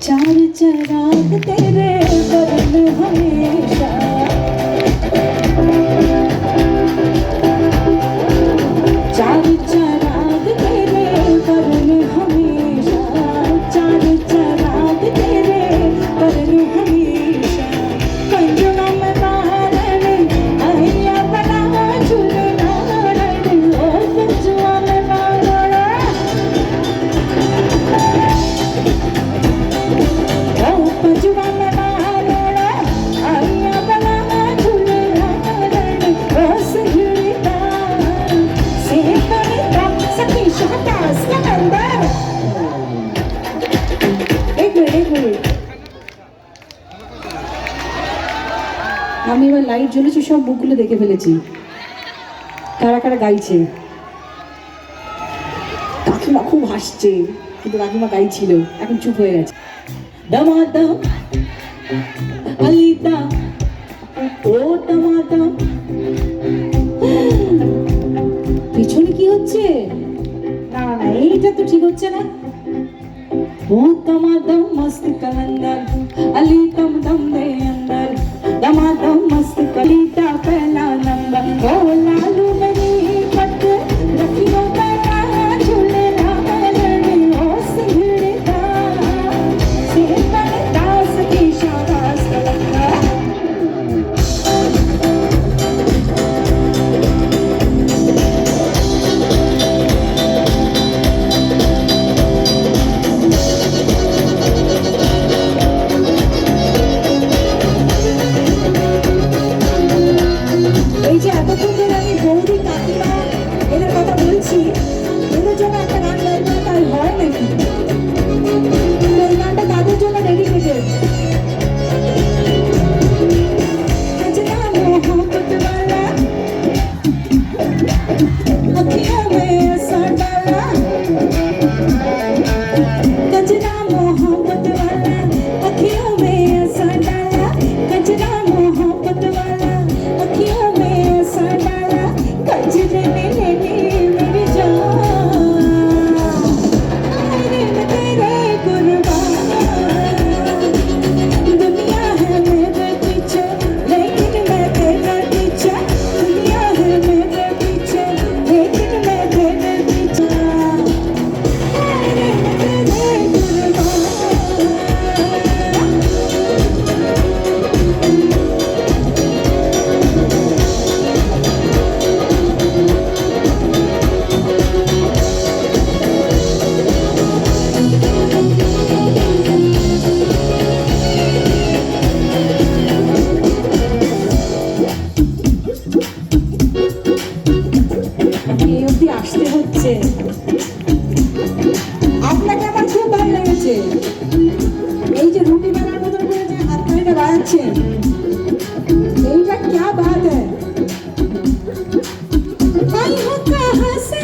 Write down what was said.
चार चराग तेरे बरन हमेशा, चार चराग तेरे बरन हमेशा, चार चराग तेरे बरन हमेशा। कंजुआ में मारन आया बना झूलना रण, ओ कंजुआ में मारन कंजुआ में मारन आया बना झूलना रण, ओ संगीता से कविता सखी शाहबाज का नंबर। एक मिनट আমি এবার লাইট জ্বলেছে, সব বুকগুলো দেখে ফেলেছি কারা কারা গাইছে। কাকিমা খুব হাসছে, কিন্তু কাকিমা গাইছিল, এখন চুপ হয়ে গেছে। দমাদম আলিদা ও দমাদম, পিছনে কি হচ্ছে? না না এইটা তো ঠিক হচ্ছে না। वो दमादम मस्त कलंदर अली दम दम दे अंदर, दमादम मस्त कलीटा पहला नंबर। ओ लालू मेरी पट रखियो पहला झूलना रण, ओ सिंगड़ता से बनता सखी शाबाश कलंदर। এই যে এতক্ষণ ধরে আমি বৌদি কাকিমা এদের কথা বলছি, এদের জন্য একটা গান গাইতে তাই হয় নাকি? এই গানটা তাদের জন্য ডেডিকেটেড। सजना मोहब्बत वाला अखियों में असर डाला, सजना मोहब्बत वाला अखियों में असर डाला, सजना मोहब्बत वाला अखियों में असर डाला, कजरे में लेने मेरी जान, तेरे में तेरे कुर्बान। दुनिया है मेरे पीछे लेकिन मैं तेरे पीछे, दुनिया है मेरे पीछे लेकिन मैं तेरे पीछे, तेरे में तेरे कुर्बान। এই অবধি আসতে হচ্ছে। আপনাকে আমার খুব ভালো লেগেছে, এই যে রুটি বেলার মতন করে যে হাত পায়েটা বাড়াচ্ছেন, এইটা क्या बात है। आई हो कहाँ से